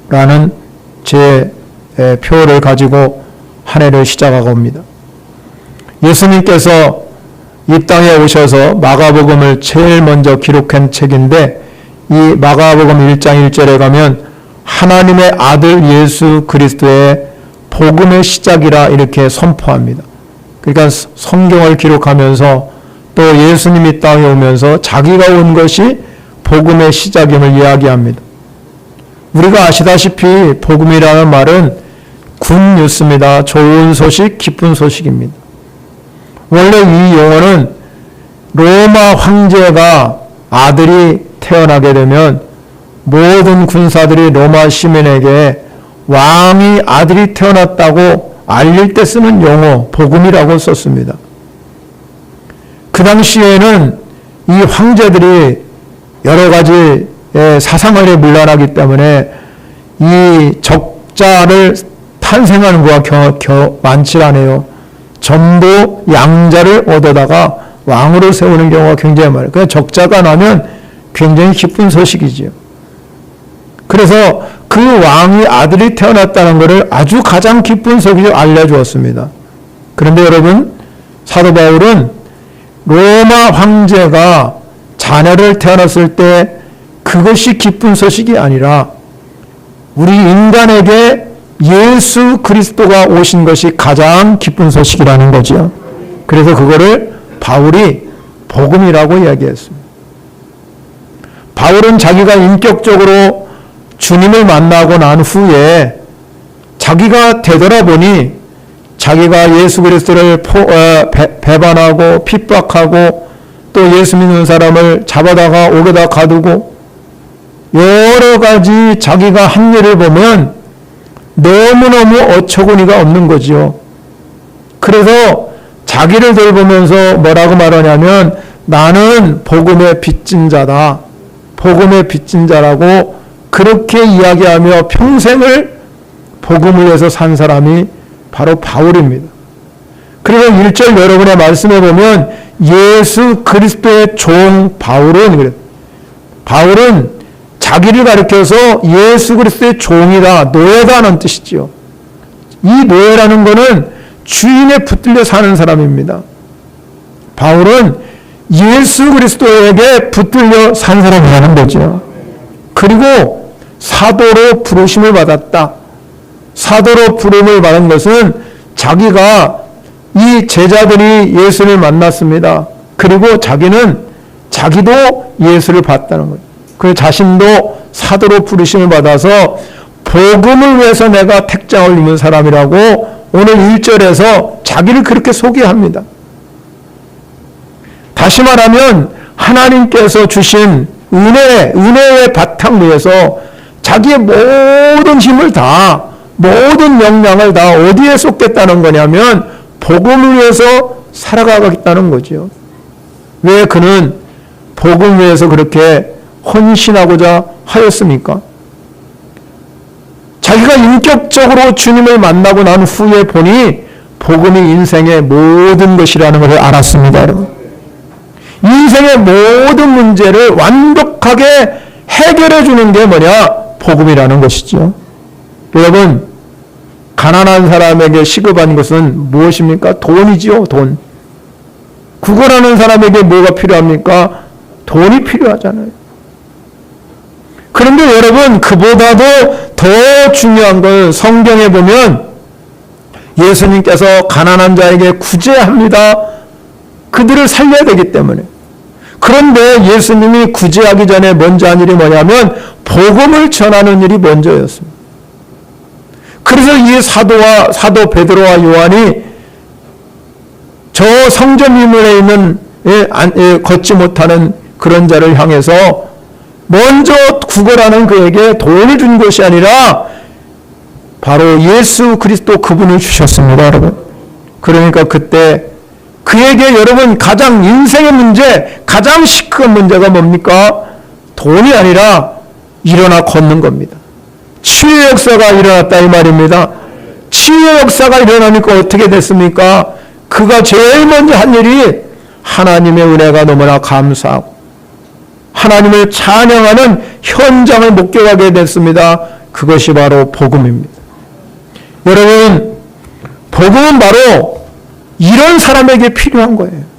라는 제 표를 가지고 한 해를 시작하고 옵니다. 예수님께서 이 땅에 오셔서 마가복음을 제일 먼저 기록한 책인데, 이 마가복음 1장 1절에 가면 하나님의 아들 예수 그리스도의 복음의 시작이라 이렇게 선포합니다. 그러니까 성경을 기록하면서 또 예수님이 땅에 오면서 자기가 온 것이 복음의 시작임을 이야기합니다. 우리가 아시다시피 복음이라는 말은 굿뉴스입니다. 좋은 소식, 기쁜 소식입니다. 원래 이 용어는 로마 황제가 아들이 태어나게 되면 모든 군사들이 로마 시민에게 왕이 아들이 태어났다고 알릴 때 쓰는 용어, 복음이라고 썼습니다. 그 당시에는 이 황제들이 여러 가지 사상을에 물러나기 때문에 이 적자를 탄생하는 거가 많지 않아요. 전부 양자를 얻어다가 왕으로 세우는 경우가 굉장히 많아요. 그래서 적자가 나면 굉장히 기쁜 소식이지요. 그래서 그 왕이 아들이 태어났다는 것을 아주 가장 기쁜 소식으로 알려주었습니다. 그런데 여러분, 사도 바울은 로마 황제가 자녀를 태어났을 때 그것이 기쁜 소식이 아니라 우리 인간에게 예수 그리스도가 오신 것이 가장 기쁜 소식이라는 거죠. 그래서 그거를 바울이 복음이라고 이야기했습니다. 바울은 자기가 인격적으로 주님을 만나고 난 후에 자기가 되돌아보니 자기가 예수 그리스도를 배반하고 핍박하고 또 예수 믿는 사람을 잡아다가 옥에다 가두고 여러 가지 자기가 한 일을 보면 너무너무 어처구니가 없는 거지요. 그래서 자기를 돌보면서 뭐라고 말하냐면 나는 복음의 빚진 자다. 복음의 빚진 자라고 그렇게 이야기하며 평생을 복음을 위해서 산 사람이 바로 바울입니다. 그래서 1절 여러분의 말씀에 보면 예수 그리스도의 종 바울은 그래요. 바울은 자기를 가리켜서 예수 그리스도의 종이다, 노예다는 뜻이지요. 이 노예라는 것은 주인에 붙들려 사는 사람입니다. 바울은 예수 그리스도에게 붙들려 산 사람이라는 거죠. 그리고 사도로 부르심을 받았다. 사도로 부름을 받은 것은 자기가 이 제자들이 예수를 만났습니다. 그리고 자기도 예수를 봤다는 거예요. 그 자신도 사도로 부르심을 받아서 복음을 위해서 내가 택장을 입은 사람이라고 오늘 1절에서 자기를 그렇게 소개합니다. 다시 말하면 하나님께서 주신 은혜의 바탕 위에서 자기의 모든 힘을 다, 모든 역량을 다 어디에 쏟겠다는 거냐면 복음을 위해서 살아가겠다는 거죠. 왜 그는 복음 위해서 그렇게 헌신하고자 하였습니까? 자기가 인격적으로 주님을 만나고 난 후에 보니 복음이 인생의 모든 것이라는 것을 알았습니다. 여러분. 인생의 모든 문제를 완벽하게 해결해 주는 게 뭐냐? 복음이라는 것이죠. 여러분, 가난한 사람에게 시급한 것은 무엇입니까? 돈이지요, 돈. 구걸하는 사람에게 뭐가 필요합니까? 돈이 필요하잖아요. 그런데 여러분, 그보다도 더 중요한 걸 성경에 보면 예수님께서 가난한 자에게 구제합니다. 그들을 살려야 되기 때문에. 그런데 예수님이 구제하기 전에 먼저 한 일이 뭐냐면 복음을 전하는 일이 먼저였습니다. 그래서 이 사도 베드로와 요한이 저 성전 미문에 있는 걷지 못하는 그런 자를 향해서 먼저 구걸하는 그에게 돈을 준 것이 아니라 바로 예수 그리스도 그분을 주셨습니다, 여러분. 그러니까 그때 그에게 여러분 가장 인생의 문제, 가장 시큰 문제가 뭡니까? 돈이 아니라 일어나 걷는 겁니다. 치유의 역사가 일어났다 이 말입니다. 치유의 역사가 일어나니까 어떻게 됐습니까? 그가 제일 먼저 한 일이 하나님의 은혜가 너무나 감사하고 하나님을 찬양하는 현장을 목격하게 됐습니다. 그것이 바로 복음입니다. 여러분, 복음은 바로 이런 사람에게 필요한 거예요.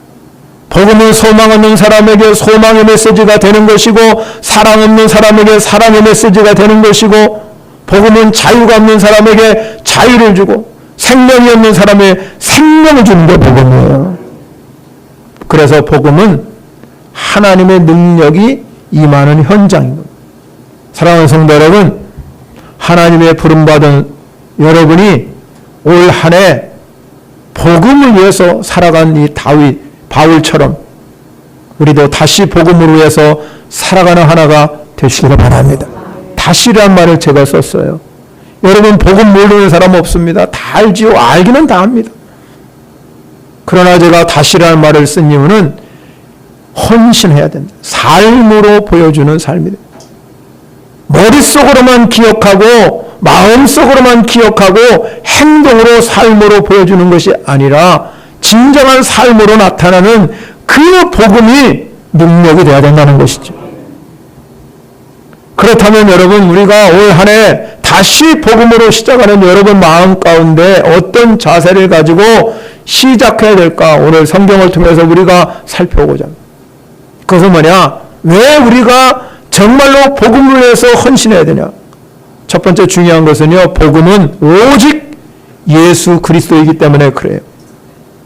복음은 소망 없는 사람에게 소망의 메시지가 되는 것이고, 사랑 없는 사람에게 사랑의 메시지가 되는 것이고, 복음은 자유가 없는 사람에게 자유를 주고, 생명이 없는 사람에게 생명을 주는 게 복음이에요. 그래서 복음은 하나님의 능력이 임하는 현장인 겁니다. 사랑하는 성도 여러분, 하나님의 부름받은 여러분이 올 한 해 복음을 위해서 살아간 이 바울처럼 우리도 다시 복음을 위해서 살아가는 하나가 되시기를 바랍니다. 다시란 말을 제가 썼어요. 여러분, 복음 모르는 사람 없습니다. 다 알지요. 알기는 다 합니다. 그러나 제가 다시라는 말을 쓴 이유는 헌신해야 된다. 삶으로 보여주는 삶이다. 머릿속으로만 기억하고 마음속으로만 기억하고 행동으로 삶으로 보여주는 것이 아니라 진정한 삶으로 나타나는 그 복음이 능력이 되어야 된다는 것이죠. 그렇다면 여러분, 우리가 올 한 해 다시 복음으로 시작하는 여러분 마음 가운데 어떤 자세를 가지고 시작해야 될까? 오늘 성경을 통해서 우리가 살펴보자. 그것은 뭐냐? 왜 우리가 정말로 복음을 위해서 헌신해야 되냐? 첫 번째 중요한 것은요, 복음은 오직 예수 그리스도이기 때문에 그래요.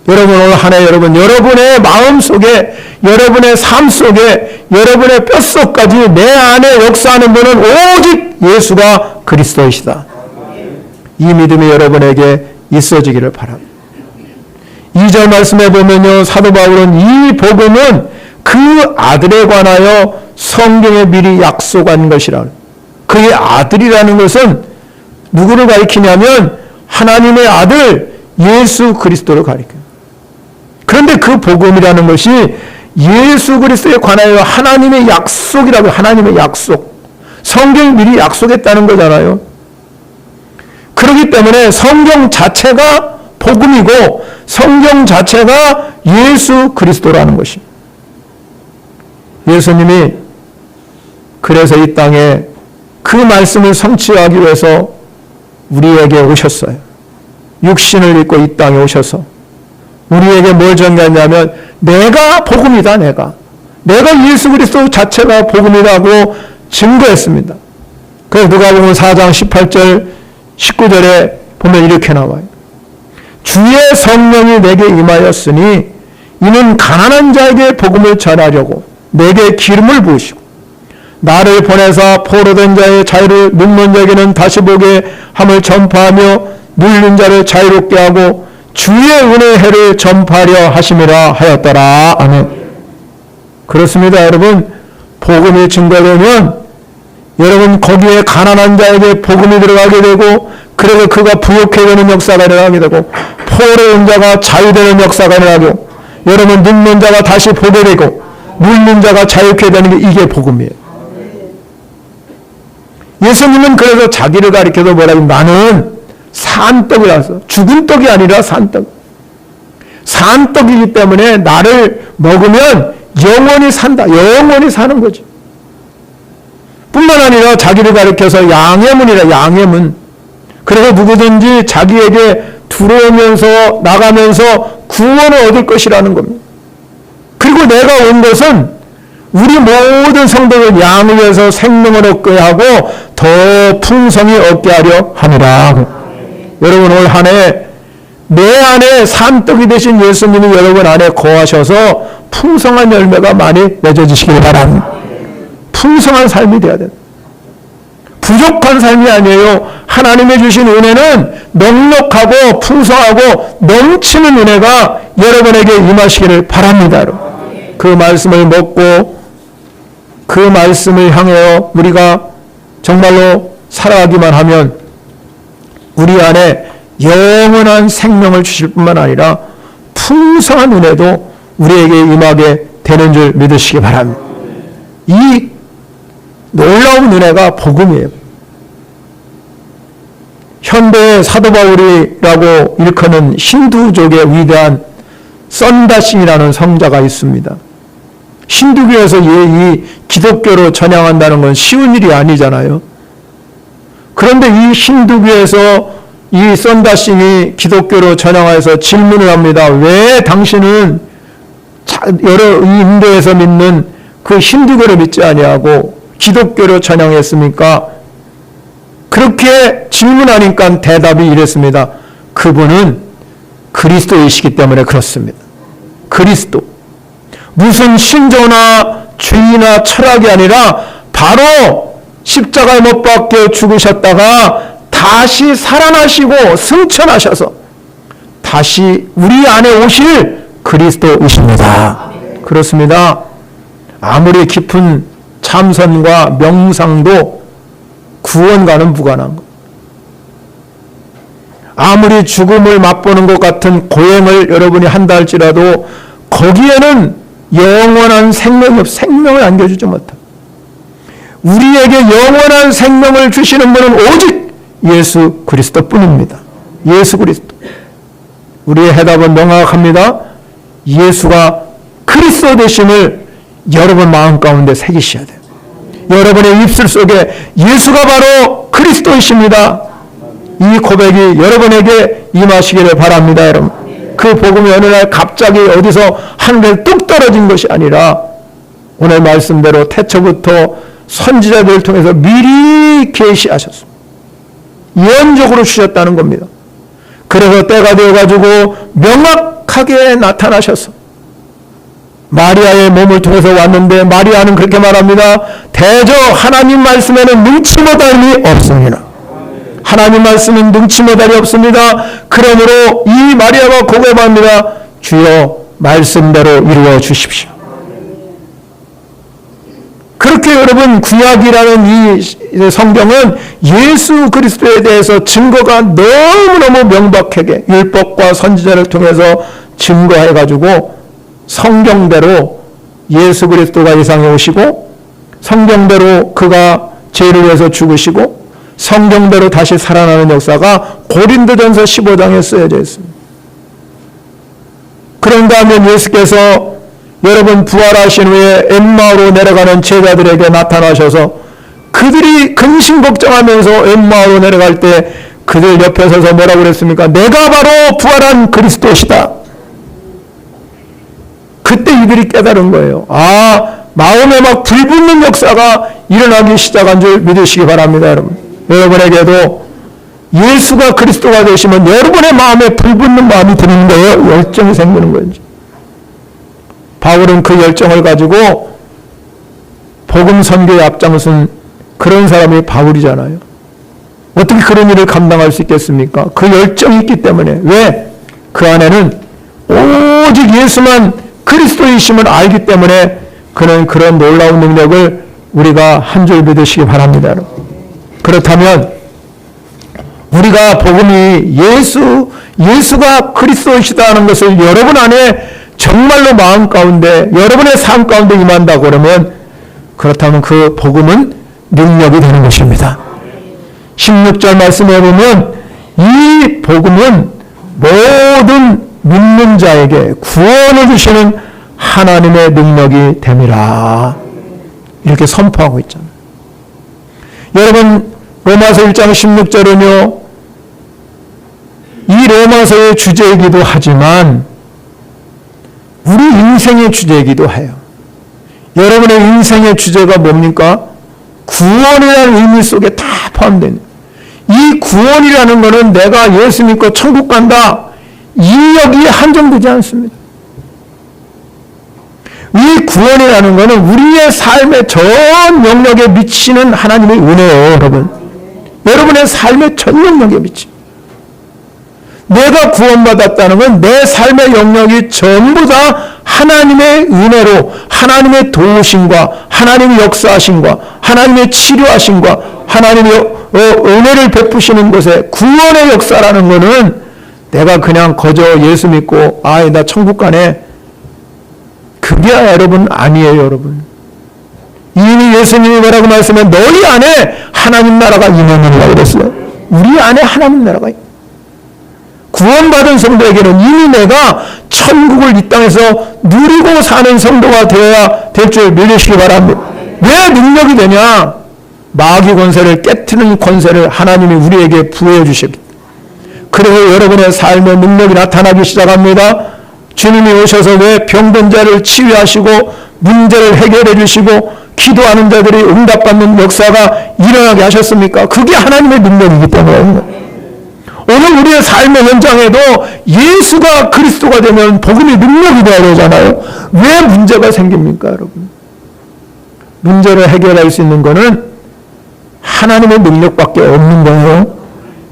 여러분, 오늘 한 해 여러분의 마음 속에, 여러분의 삶 속에, 여러분의 뼛속까지 내 안에 역사하는 분은 오직 예수가 그리스도이시다. 이 믿음이 여러분에게 있어지기를 바랍니다. 2절 말씀에 보면요, 사도 바울은 이 복음은 그 아들에 관하여 성경에 미리 약속한 것이라. 그의 아들이라는 것은 누구를 가리키냐면 하나님의 아들 예수 그리스도를 가리켜요. 그런데 그 복음이라는 것이 예수 그리스도에 관하여 하나님의 약속이라고, 하나님의 약속. 성경이 미리 약속했다는 거잖아요. 그렇기 때문에 성경 자체가 복음이고 성경 자체가 예수 그리스도라는 것입니다. 예수님이 그래서 이 땅에 그 말씀을 성취하기 위해서 우리에게 오셨어요. 육신을 입고 이 땅에 오셔서 우리에게 뭘 전가했냐면 내가 복음이다. 내가 예수 그리스도 자체가 복음이라고 증거했습니다. 그래서 누가복음 4장 18절 19절에 보면 이렇게 나와요. 주의 성령이 내게 임하였으니 이는 가난한 자에게 복음을 전하려고 내게 기름을 부으시고 나를 보내사 포로된 자의 자유를, 눈먼 자에게는 다시 보게 함을 전파하며 눌린 자를 자유롭게 하고 주의 은혜의 해를 전파하려 하심이라 하였더라. 아멘. 그렇습니다. 여러분, 복음이 증거되면 여러분 거기에 가난한 자에게 복음이 들어가게 되고, 그래서 그가 부욕해 되는 역사가 일어나게 되고, 포로된 자가 자유되는 역사가 일어나고, 여러분 눈먼 자가 다시 보게 되고 눌린 자가 자유케 되는 게 이게 복음이에요. 예수님은 그래서 자기를 가리켜서 뭐라고, 나는 산떡이라서, 죽은 떡이 아니라 산떡. 산떡이기 때문에 나를 먹으면 영원히 산다. 영원히 사는 거지. 뿐만 아니라 자기를 가리켜서 양해문이라, 양해문. 그래서 누구든지 자기에게 들어오면서 나가면서 구원을 얻을 것이라는 겁니다. 그리고 내가 온 것은 우리 모든 성도를 양을 위해서 생명을 얻게 하고 더 풍성히 얻게 하려 함이라. 여러분, 올 한 해 내 안에 산떡이 되신 예수님이 여러분 안에 거하셔서 풍성한 열매가 많이 맺어지시길 바랍니다. 풍성한 삶이 되어야 됩니다. 부족한 삶이 아니에요. 하나님의 주신 은혜는 넉넉하고 풍성하고 넘치는 은혜가 여러분에게 임하시기를 바랍니다. 그 말씀을 먹고 그 말씀을 향하여 우리가 정말로 살아가기만 하면 우리 안에 영원한 생명을 주실 뿐만 아니라 풍성한 은혜도 우리에게 임하게 되는 줄 믿으시기 바랍니다. 이 놀라운 은혜가 복음이에요. 현대의 사도 바울이라고 일컫는 힌두족의 위대한 썬다싱이라는 성자가 있습니다. 힌두교에서 이 기독교로 전향한다는 건 쉬운 일이 아니잖아요. 그런데 이 힌두교에서 이 썬다싱이 기독교로 전향해서 질문을 합니다. 왜 당신은 여러 인도에서 믿는 그 힌두교를 믿지 아니하고 기독교로 전향했습니까? 그렇게 질문하니까 대답이 이랬습니다. 그분은 그리스도이시기 때문에 그렇습니다. 그리스도. 무슨 신조나 주의나 철학이 아니라 바로 십자가에 못 박혀 죽으셨다가 다시 살아나시고 승천하셔서 다시 우리 안에 오실 그리스도이십니다. 그렇습니다. 아무리 깊은 참선과 명상도 구원과는 무관한 것. 아무리 죽음을 맛보는 것 같은 고행을 여러분이 한다 할지라도 거기에는 영원한 생명을 안겨주지 못합니다. 우리에게 영원한 생명을 주시는 분은 오직 예수 그리스도뿐입니다. 예수 그리스도. 우리의 해답은 명확합니다. 예수가 그리스도 되심을 여러분 마음 가운데 새기셔야 돼요. 여러분의 입술 속에 예수가 바로 그리스도이십니다. 이 고백이 여러분에게 임하시기를 바랍니다. 여러분. 그 복음이 어느 날 갑자기 어디서 하늘에 뚝 떨어진 것이 아니라 오늘 말씀대로 태초부터 선지자들을 통해서 미리 계시하셨습니다. 예언적으로 주셨다는 겁니다. 그래서 때가 되어가지고 명확하게 나타나셔서 마리아의 몸을 통해서 왔는데 마리아는 그렇게 말합니다. 대저 하나님 말씀에는 능치 못할이 없습니다. 하나님 말씀은 능치 못할이 없습니다. 그러므로 이 마리아가 고백합니다. 주여 말씀대로 이루어 주십시오. 그렇게 여러분 구약이라는 이 성경은 예수 그리스도에 대해서 증거가 너무너무 명백하게 율법과 선지자를 통해서 증거해가지고 성경대로 예수 그리스도가 이 세상에 오시고 성경대로 그가 죄를 위해서 죽으시고 성경대로 다시 살아나는 역사가 고린도전서 15장에 쓰여져 있습니다. 그런 다음에 예수께서 여러분 부활하신 후에 엠마오로 내려가는 제자들에게 나타나셔서 그들이 근심 걱정하면서 엠마오로 내려갈 때 그들 옆에 서서 뭐라고 그랬습니까? 내가 바로 부활한 그리스도시다. 그때 이들이 깨달은 거예요. 마음에 막 불붙는 역사가 일어나기 시작한 줄 믿으시기 바랍니다. 여러분. 여러분에게도 예수가 그리스도가 되시면 여러분의 마음에 불붙는 마음이 드는 거예요. 열정이 생기는 거예요. 바울은 그 열정을 가지고 복음 선교에 앞장선 그런 사람이 바울이잖아요. 어떻게 그런 일을 감당할 수 있겠습니까? 그 열정이 있기 때문에. 왜? 그 안에는 오직 예수만 그리스도이심을 알기 때문에 그는 그런 놀라운 능력을 우리가 한 줄 믿으시기 바랍니다. 그렇다면 우리가 복음이 예수가 그리스도이시다는 것을 여러분 안에 정말로 마음 가운데 여러분의 삶 가운데 임한다고 그러면 그렇다면 그 복음은 능력이 되는 것입니다. 16절 말씀에 보면 이 복음은 모든 믿는 자에게 구원을 주시는 하나님의 능력이 됨이라 이렇게 선포하고 있잖아요. 여러분 로마서 1장 16절은요 이 로마서의 주제이기도 하지만 우리 인생의 주제이기도 해요. 여러분의 인생의 주제가 뭡니까? 구원이라는 의미 속에 다 포함된 이 구원이라는 것은 내가 예수 믿고 천국 간다 이 여기에 한정되지 않습니다. 이 구원이라는 것은 우리의 삶의 전 영역에 미치는 하나님의 은혜예요. 여러분. 여러분의 삶의 전 영역에 미칩니다. 내가 구원받았다는 건 내 삶의 영역이 전부 다 하나님의 은혜로 하나님의 도우심과 하나님의 역사하심과 하나님의 치료하심과 하나님의 은혜를 베푸시는 것에 구원의 역사라는 것은 내가 그냥 거저 예수 믿고 나 천국 가네 그게 여러분 아니에요. 여러분. 이미 예수님이 뭐라고 말씀해 너희 안에 하나님 나라가 임하느니라 그랬어요. 우리 안에 하나님 나라가 구원받은 성도에게는 이미 내가 천국을 이 땅에서 누리고 사는 성도가 되어야 될 줄 믿으시기 바랍니다. 왜 능력이 되냐? 마귀 권세를 깨트리는 권세를 하나님이 우리에게 부여해 주십니다. 그리고 여러분의 삶의 능력이 나타나기 시작합니다. 주님이 오셔서 왜 병든 자를 치유하시고 문제를 해결해 주시고 기도하는 자들이 응답받는 역사가 일어나게 하셨습니까? 그게 하나님의 능력이기 때문에 오늘 우리의 삶의 현장에도 예수가 그리스도가 되면 복음이 능력이 되어야 되잖아요. 왜 문제가 생깁니까, 여러분? 문제를 해결할 수 있는 것은 하나님의 능력밖에 없는 거예요.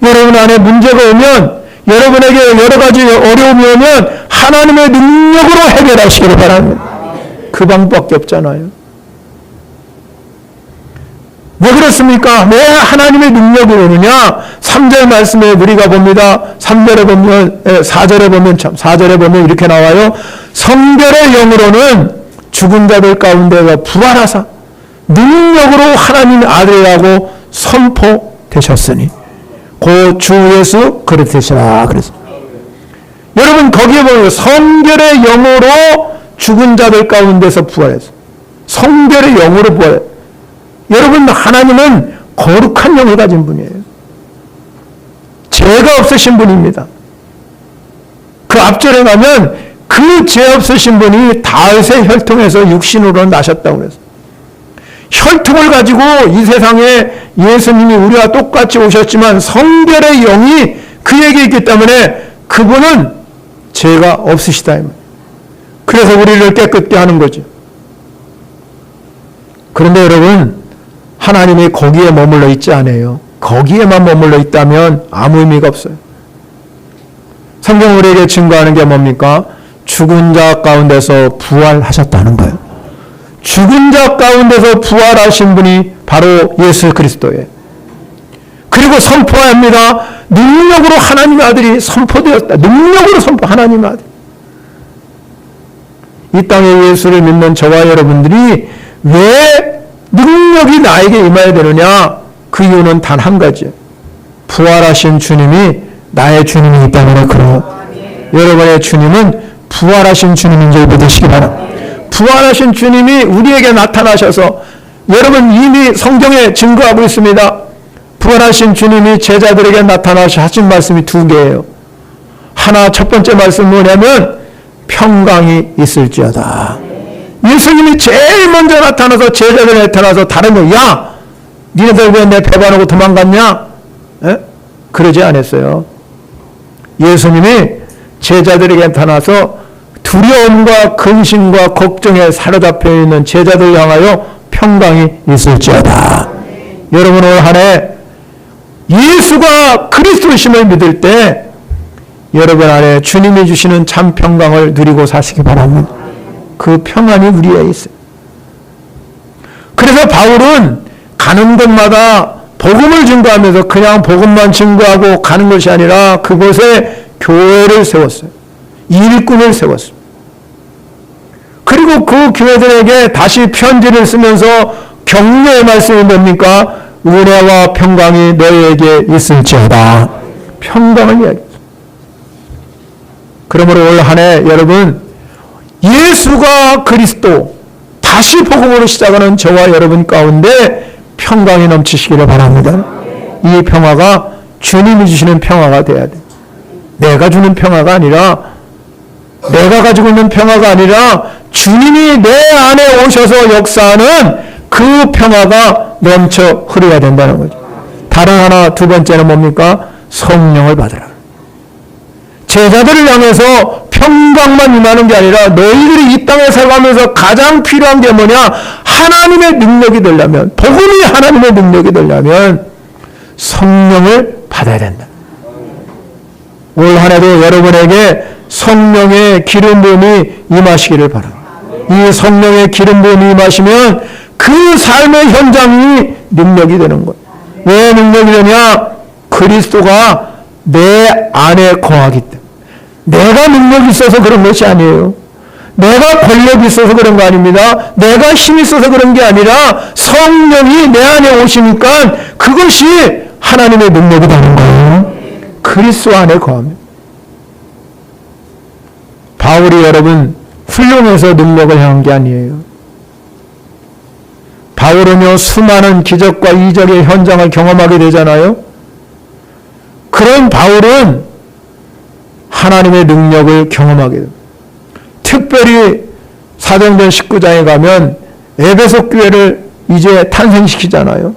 여러분 안에 문제가 오면, 여러분에게 여러 가지 어려움이 오면 하나님의 능력으로 해결하시기를 바랍니다. 그 방법밖에 없잖아요. 왜 그렇습니까? 왜 하나님의 능력이 오느냐? 3절 말씀에 우리가 봅니다. 3절에 보면, 4절에 보면 이렇게 나와요. 성결의 영으로는 죽은 자들 가운데가 부활하사 능력으로 하나님의 아들이라고 선포되셨으니 고 주 예수 그리스도시라 그랬습니다. 여러분 거기에 보면 성결의 영으로 죽은 자들 가운데서 부활했어요. 성결의 영으로 부활했어요. 여러분 하나님은 거룩한 영을 가진 분이에요. 죄가 없으신 분입니다. 그 앞절에 가면 그 죄 없으신 분이 다윗의 혈통에서 육신으로 나셨다고 그랬어요. 혈통을 가지고 이 세상에 예수님이 우리와 똑같이 오셨지만 성결의 영이 그에게 있기 때문에 그분은 죄가 없으시다. 그래서 우리를 깨끗게 하는 거죠. 그런데 여러분 하나님이 거기에 머물러 있지 않아요. 거기에만 머물러 있다면 아무 의미가 없어요. 성경 우리에게 증거하는 게 뭡니까? 죽은 자 가운데서 부활하셨다는 거예요. 죽은 자 가운데서 부활하신 분이 바로 예수 그리스도예요. 그리고 선포합니다. 능력으로 하나님의 아들이 선포되었다. 능력으로 하나님의 아들. 이 땅에 예수를 믿는 저와 여러분들이 왜 능력이 나에게 임해야 되느냐? 그 이유는 단 한 가지예요. 부활하신 주님이 나의 주님이기 때문에 그래요. 여러분의 주님은 부활하신 주님인 줄 믿으시기 바랍니다. 부활하신 주님이 우리에게 나타나셔서 여러분 이미 성경에 증거하고 있습니다. 부활하신 주님이 제자들에게 나타나셔 하신 말씀이 두 개예요. 하나 첫 번째 말씀은 뭐냐면 평강이 있을지어다. 예수님이 제일 먼저 나타나서 제자들에 나타나서 다른 거, 야 니네들 왜 내 배반하고 도망갔냐? 에? 그러지 않았어요. 예수님이 제자들에게 나타나서 두려움과 근심과 걱정에 사로잡혀 있는 제자들 향하여 평강이 있을지어다. 여러분 올 한 해 예수가 그리스도심을 믿을 때 여러분 안에 주님이 주시는 참 평강을 누리고 사시기 바랍니다. 그 평안이 우리에 있어요. 그래서 바울은 가는 곳마다 복음을 증거하면서 그냥 복음만 증거하고 가는 것이 아니라 그곳에 교회를 세웠어요. 일꾼을 세웠어요. 그리고 그 교회들에게 다시 편지를 쓰면서 격려의 말씀이 뭡니까? 은혜와 평강이 너희에게 있을지어다. 평강을 이야기했어요. 그러므로 올 한 해 여러분 예수가 그리스도 다시 복음으로 시작하는 저와 여러분 가운데 평강이 넘치시기를 바랍니다. 이 평화가 주님이 주시는 평화가 돼야 돼. 내가 주는 평화가 아니라 내가 가지고 있는 평화가 아니라 주님이 내 안에 오셔서 역사하는 그 평화가 넘쳐 흐려야 된다는 거죠. 다른 하나 두 번째는 뭡니까? 성령을 받으라. 제자들을 향해서 평강만 임하는 게 아니라 너희들이 이 땅에 살아가면서 가장 필요한 게 뭐냐? 하나님의 능력이 되려면, 복음이 하나님의 능력이 되려면 성령을 받아야 된다. 올 한 해도 여러분에게 성령의 기름 부음이 임하시기를 바랍니다. 이 성령의 기름 부음이 임하시면 그 삶의 현장이 능력이 되는 거예요. 왜 능력이 되냐? 그리스도가 내 안에 거하기 때문에. 내가 능력이 있어서 그런 것이 아니에요. 내가 권력이 있어서 그런 거 아닙니다. 내가 힘이 있어서 그런 게 아니라 성령이 내 안에 오시니까 그것이 하나님의 능력이 되는 거예요. 그리스도 안에 거합니다. 바울이 여러분 훌륭해서 능력을 향한 게 아니에요. 바울은요, 수많은 기적과 이적의 현장을 경험하게 되잖아요. 그런 바울은 하나님의 능력을 경험하게 됩니다. 특별히 사도행전 19장에 가면 에베소 교회를 이제 탄생시키잖아요.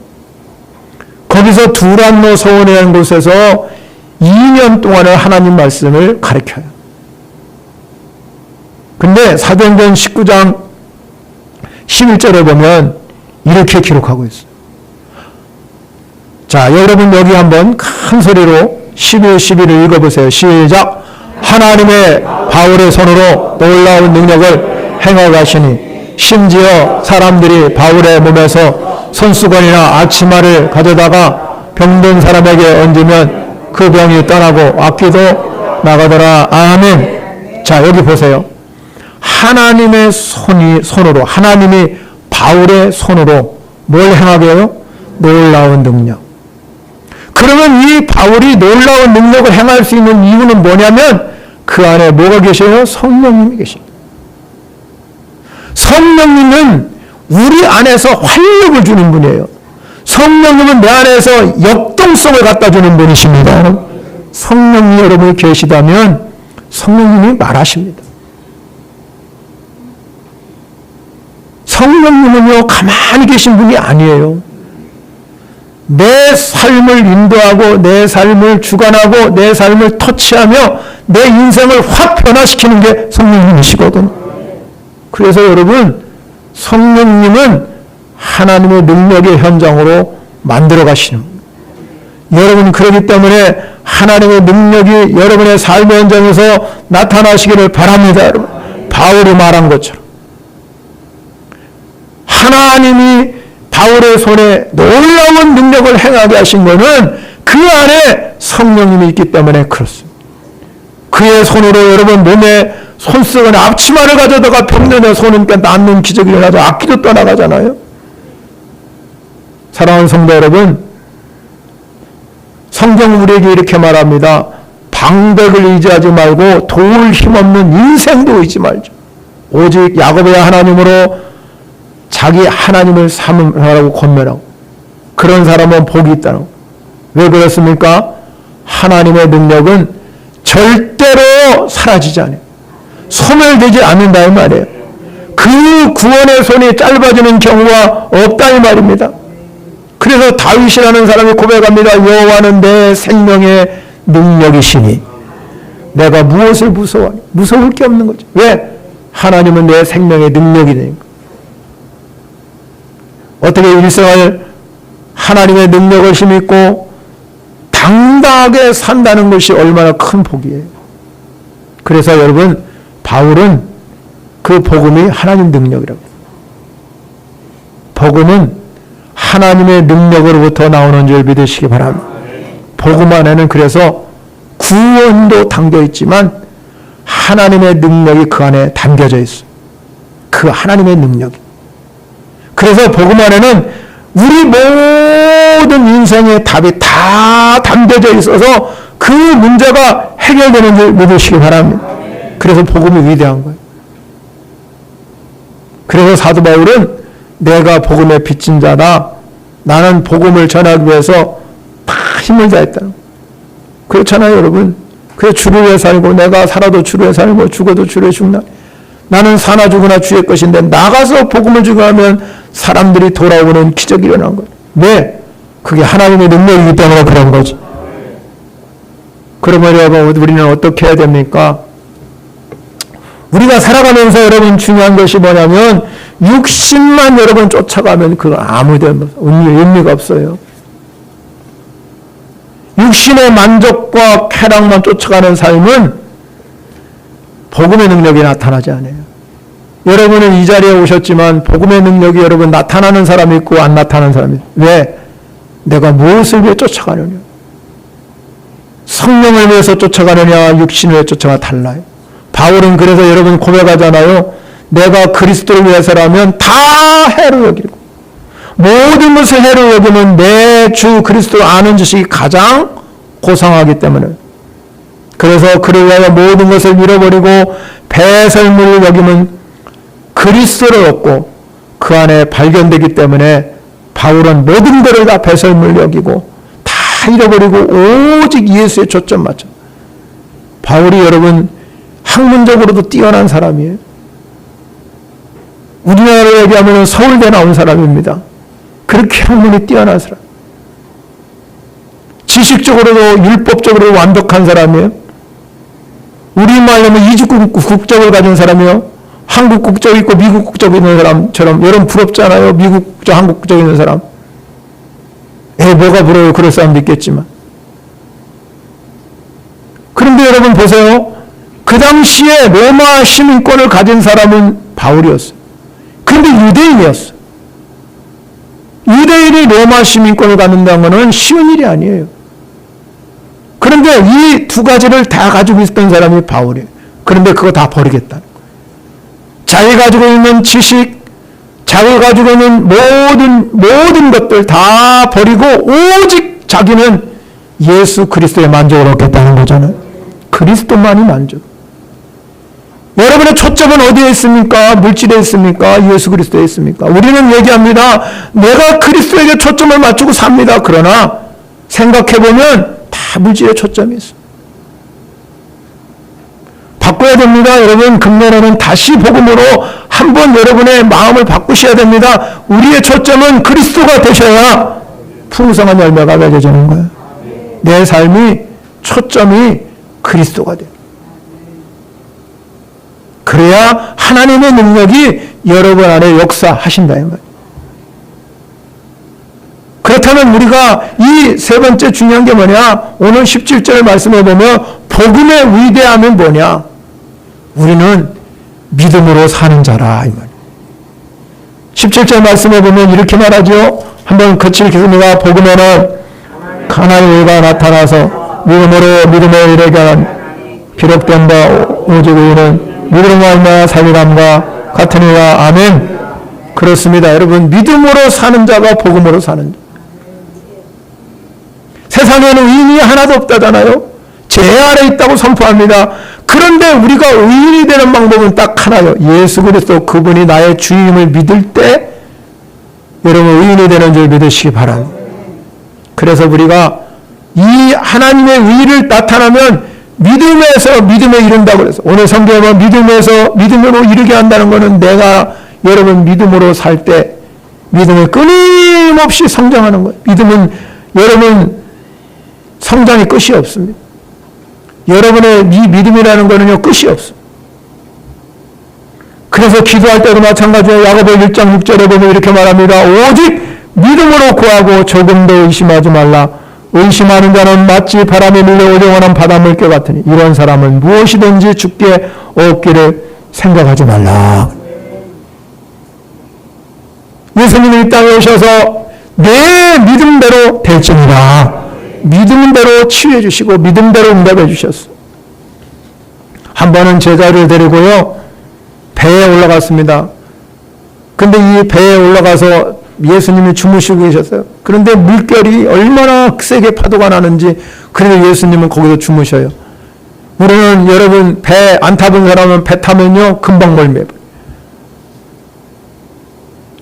거기서 두란노 서원이라는 곳에서 2년 동안을 하나님 말씀을 가르쳐요. 근데 사도행전 19장 11절에 보면 이렇게 기록하고 있어요. 자, 여러분 여기 한번 큰 소리로 12, 11을 읽어보세요. 시작. 하나님의 바울의 손으로 놀라운 능력을 행하가시니 심지어 사람들이 바울의 몸에서 손수건이나 앞치마를 가져다가 병든 사람에게 얹으면 그 병이 떠나고 악귀도 나가더라. 아멘. 자, 여기 보세요. 하나님의 손으로, 하나님이 바울의 손으로 뭘 행하게 해요? 놀라운 능력. 그러면 이 바울이 놀라운 능력을 행할 수 있는 이유는 뭐냐면 그 안에 뭐가 계셔요? 성령님이 계십니다. 성령님은 우리 안에서 활력을 주는 분이에요. 성령님은 내 안에서 역동성을 갖다 주는 분이십니다. 성령님 여러분이 계시다면 성령님이 말하십니다. 성령님은요, 가만히 계신 분이 아니에요. 내 삶을 인도하고 내 삶을 주관하고 내 삶을 터치하며 내 인생을 확 변화시키는 게 성령님이시거든요. 그래서 여러분, 성령님은 하나님의 능력의 현장으로 만들어 가시는 거예요. 여러분, 그렇기 때문에 하나님의 능력이 여러분의 삶의 현장에서 나타나시기를 바랍니다. 여러분, 바울이 말한 것처럼 하나님이 바울의 손에 놀라운 능력을 행하게 하신 것은 그 안에 성령님이 있기 때문에 그렇습니다. 그의 손으로 여러분 몸에 손쓰거나 앞치마를 가져다가 병든 손은 낫는 기적이 일어나죠. 악기도 떠나가잖아요. 사랑하는 성도 여러분, 성경 우리에게 이렇게 말합니다. 방백을 의지하지 말고 도울 힘없는 인생도 의지 말죠. 오직 야곱의 하나님으로 자기 하나님을 삼으라고 권면하고, 그런 사람은 복이 있다는 거예요. 왜 그렇습니까? 하나님의 능력은 절대로 사라지지 않아요. 소멸되지 않는다 이 말이에요. 그 구원의 손이 짧아지는 경우가 없다 이 말입니다. 그래서 다윗이라는 사람이 고백합니다. 여호와는 내 생명의 능력이시니 내가 무엇을 무서워하니? 무서울 게 없는 거죠. 왜? 하나님은 내 생명의 능력이 되니까. 어떻게 일생을 하나님의 능력을 힘입고 당당하게 산다는 것이 얼마나 큰 복이에요. 그래서 여러분, 바울은 그 복음이 하나님 능력이라고. 복음은 하나님의 능력으로부터 나오는 줄 믿으시기 바랍니다. 복음 안에는 그래서 구원도 담겨 있지만 하나님의 능력이 그 안에 담겨져 있어요. 그 하나님의 능력이. 그래서 복음 안에는 우리 모든 인생의 답이 다 담겨져 있어서 그 문제가 해결되는 줄 믿으시기 바랍니다. 그래서 복음이 위대한 거예요. 그래서 사도 바울은 내가 복음에 빚진 자다. 나는 복음을 전하기 위해서 다 힘을 다했다는 거예요. 그렇잖아요, 여러분. 그래서 주를 위해 살고 내가 살아도 주를 위해 살고 죽어도 주를 위해 죽나. 나는 사나 죽으나 주의 것인데 나가서 복음을 주고하면 사람들이 돌아오는 기적이 일어난 거예요. 왜? 그게 하나님의 능력이기 때문에 그런 거지. 그러면 여러분, 우리는 어떻게 해야 됩니까? 우리가 살아가면서 여러분 중요한 것이 뭐냐면 육신만 여러분 쫓아가면 그거 아무 의미가 없어요. 육신의 만족과 쾌락만 쫓아가는 삶은 복음의 능력이 나타나지 않아요. 여러분은 이 자리에 오셨지만 복음의 능력이 여러분 나타나는 사람이 있고 안 나타나는 사람이 있고. 왜? 내가 무엇을 위해 쫓아가느냐? 성령을 위해서 쫓아가느냐, 육신을 위해 쫓아가 달라요. 바울은 그래서 여러분 고백하잖아요. 내가 그리스도를 위해서라면 다 해로 여기고 모든 것을 해로 여기면 내 주 그리스도를 아는 지식이 가장 고상하기 때문에, 그래서 그를 위하여 모든 것을 잃어버리고 배설물을 여기면 그리스도를 얻고 그 안에 발견되기 때문에 바울은 모든 것을 다 배설물 여기고 다 잃어버리고 오직 예수에 초점 맞춰. 바울이 여러분 학문적으로도 뛰어난 사람이에요. 우리나라로 얘기하면 서울대 나온 사람입니다. 그렇게 학문이 뛰어난 사람. 지식적으로도 율법적으로 완벽한 사람이에요. 우리말로 이주국 국적을 가진 사람이요. 한국 국적 있고 미국 국적 있는 사람처럼. 여러분 부럽잖아요. 미국 국적, 한국 국적 있는 사람. 뭐가 부러워요. 그럴 사람도 있겠지만. 그런데 여러분 보세요. 그 당시에 로마 시민권을 가진 사람은 바울이었어요. 그런데 유대인이었어요. 유대인이 로마 시민권을 갖는다는 것은 쉬운 일이 아니에요. 그런데 이 두 가지를 다 가지고 있었던 사람이 바울이에요. 그런데 그거 다 버리겠다. 자기 가지고 있는 지식, 자기 가지고 있는 모든 것들 다 버리고 오직 자기는 예수 그리스도의 만족을 얻겠다는 거잖아요. 그리스도만이 만족. 여러분의 초점은 어디에 있습니까? 물질에 있습니까? 예수 그리스도에 있습니까? 우리는 얘기합니다. 내가 그리스도에게 초점을 맞추고 삽니다. 그러나 생각해보면 다 물질에 초점이 있어. 바꿔야 됩니다. 여러분 금년에는 다시 복음으로 한번 여러분의 마음을 바꾸셔야 됩니다. 우리의 초점은 그리스도가 되셔야 풍성한 열매가 맺어지는 거예요. 내 삶이 초점이 그리스도가 돼요. 그래야 하나님의 능력이 여러분 안에 역사하신다 이 말이에요. 그렇다면 우리가 이 세 번째 중요한 게 뭐냐? 오늘 17절 말씀에 보면 복음의 위대함이 뭐냐? 우리는 믿음으로 사는 자라 이 말이에요. 17절 말씀에 보면 이렇게 말하죠. 한번 같이 읽겠습니다. 복음에는 하나님의 의가 나타나서 믿음으로 믿음에 이르게 한 기록된 바 오직 우리는 믿음으로 말미암아 살리람과 같으니라. 아멘. 그렇습니다. 여러분 믿음으로 사는 자가 복음으로 사는 자. 세상에는 의인이 하나도 없다잖아요. 죄 아래 있다고 선포합니다. 그런데 우리가 의인이 되는 방법은 딱 하나요. 예수 그리스도 그분이 나의 주임을 믿을 때 여러분 의인이 되는 줄 믿으시기 바랍니다. 그래서 우리가 이 하나님의 의를 나타나면 믿음에서 믿음에 이른다고 그래서 오늘 성경은 믿음에서 믿음으로 이르게 한다는 것은 내가 여러분 믿음으로 살 때 믿음이 끊임없이 성장하는 거예요. 믿음은 여러분 성장이 끝이 없습니다. 여러분의 이 믿음이라는 것은요 끝이 없습니다. 그래서 기도할 때도 마찬가지예요. 야고보 1장 6절에 보면 이렇게 말합니다. 오직 믿음으로 구하고 조금도 의심하지 말라. 의심하는 자는 마치 바람에 밀려오려 하는 바닷물결 같으니 이런 사람은 무엇이든지 죽게 얻기를 생각하지 말라. 예수님이 이 땅에 오셔서 내 믿음대로 될지니라. 믿음대로 치유해 주시고 믿음대로 응답해 주셨어요. 한 번은 제자를 데리고요 배에 올라갔습니다. 근데 이 배에 올라가서 예수님이 주무시고 계셨어요. 그런데 물결이 얼마나 세게 파도가 나는지 그래도 예수님은 거기서 주무셔요. 우리는 여러분 배 안 타본 사람은 배 타면요 금방 멀매요.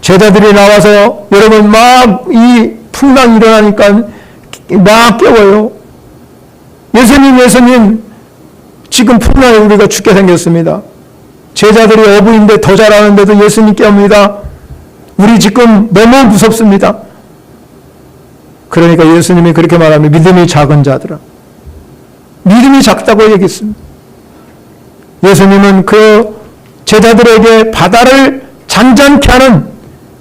제자들이 나와서 여러분 막 이 풍랑이 일어나니까 막 깨워요. 예수님 지금 풍랑에 우리가 죽게 생겼습니다. 제자들이 어부인데 더 잘하는데도 예수님 깨웁니다. 우리 지금 너무 무섭습니다. 그러니까 예수님이 그렇게 말합니다. 믿음이 작은 자들아. 믿음이 작다고 얘기했습니다. 예수님은 그 제자들에게 바다를 잔잔케 하는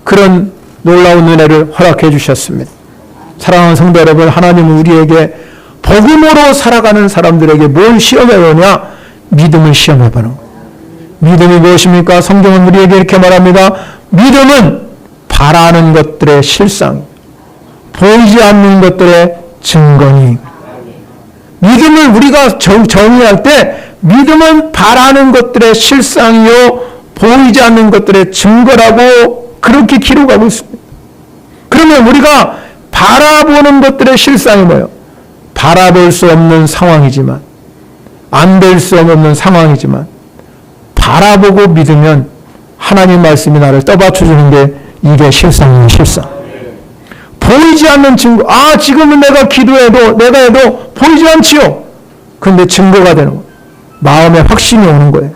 그런 놀라운 은혜를 허락해 주셨습니다. 사랑하는 성도 여러분, 하나님은 우리에게 복음으로 살아가는 사람들에게 뭘 시험해 보냐? 믿음을 시험해 보는 거예요. 믿음이 무엇입니까? 성경은 우리에게 이렇게 말합니다. 믿음은 바라는 것들의 실상, 보이지 않는 것들의 증거니. 믿음을 우리가 정의할 때 믿음은 바라는 것들의 실상이요 보이지 않는 것들의 증거라고 그렇게 기록하고 있습니다. 그러면 우리가 바라보는 것들의 실상이 뭐예요? 바라볼 수 없는 상황이지만, 안 될 수 없는 상황이지만 바라보고 믿으면 하나님 말씀이 나를 떠받쳐주는 게 이게 실상이에요. 실상. 보이지 않는 증거. 지금은 내가 기도해도 내가 해도 보이지 않지요. 그런데 증거가 되는 거예요. 마음에 확신이 오는 거예요.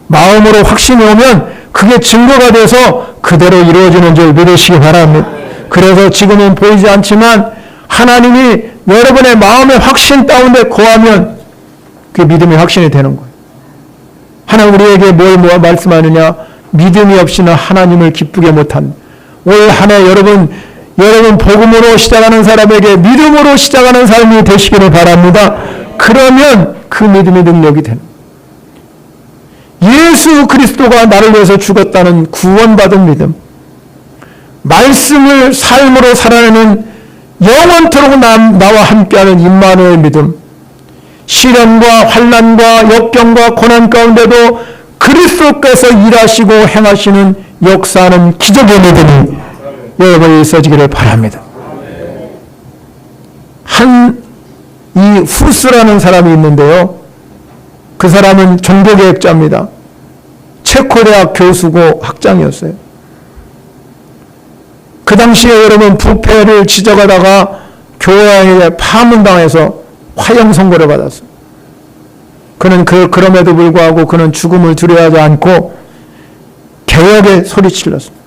마음으로 확신이 오면 그게 증거가 돼서 그대로 이루어지는 줄 믿으시기 바랍니다. 그래서 지금은 보이지 않지만 하나님이 여러분의 마음의 확신 가운데 거하면 그 믿음이 확신이 되는 거예요. 하나님 우리에게 뭘 말씀하느냐? 믿음이 없이는 하나님을 기쁘게 못한다. 올 한 해 여러분 복음으로 시작하는 사람에게 믿음으로 시작하는 삶이 되시기를 바랍니다. 그러면 그 믿음의 능력이 되는 거예요. 예수 그리스도가 나를 위해서 죽었다는 구원받은 믿음, 말씀을 삶으로 살아내는 영원토록 나와 함께하는 임마누엘 믿음, 시련과 환난과 역경과 고난 가운데도 그리스도께서 일하시고 행하시는 역사하는 기적의 믿음이 여러분이 있어지기를 바랍니다. 이 후스라는 사람이 있는데요. 그 사람은 종교개혁자입니다. 체코대학 교수고 학장이었어요. 그 당시에 여러분 부패를 지적하다가 교회에 파문당해서 화형 선고를 받았어요. 그는 그럼에도 불구하고 그는 죽음을 두려워하지 않고 개혁에 소리질렀습니다.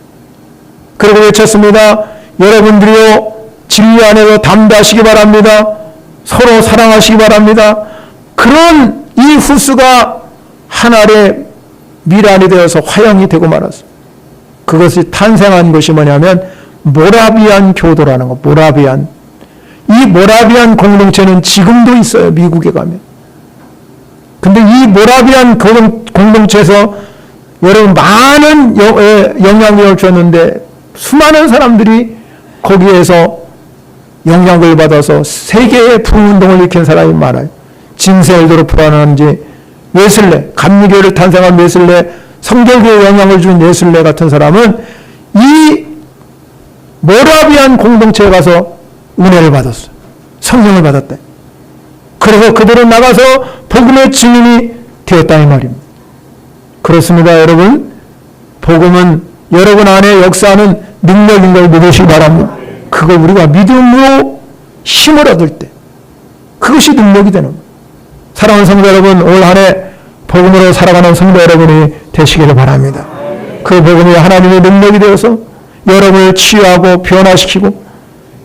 그리고 외쳤습니다. 여러분들이요 진리 안에서 담대하시기 바랍니다. 서로 사랑하시기 바랍니다. 그런 이 후스가 하나의 미란이 되어서 화형이 되고 말았어요. 그것이 탄생한 것이 뭐냐면 모라비안 교도라는 거. 모라비안. 이 모라비안 공동체는 지금도 있어요. 미국에 가면. 근데 이 모라비안 공동체에서 여러분 많은 영향력을 줬는데 수많은 사람들이 거기에서 영향을 받아서 세계의 부흥운동을 일으킨 사람이 많아요. 진세엘도르프라든지 웨슬레, 감리교회를 탄생한 웨슬레, 성결교회에 영향을 준 웨슬레 같은 사람은 이 모라비안 공동체에 가서 은혜를 받았어요. 성령을 받았대. 그래서 그들은 나가서 복음의 증인이 되었다 이 말입니다. 그렇습니다. 여러분. 복음은 여러분 안에 역사하는 능력인 걸 믿으시기 바랍니다. 그걸 우리가 믿음으로 힘을 얻을 때 그것이 능력이 되는 거예요. 사랑하는 성도 여러분, 올 한 해 복음으로 살아가는 성도 여러분이 되시기를 바랍니다. 그 복음이 하나님의 능력이 되어서 여러분을 치유하고 변화시키고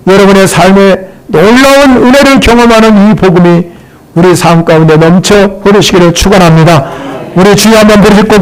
여러분의 삶에 놀라운 은혜를 경험하는 이 복음이 우리 삶 가운데 넘쳐 흐르시기를 축원합니다. 우리 주여 한번 부르짖고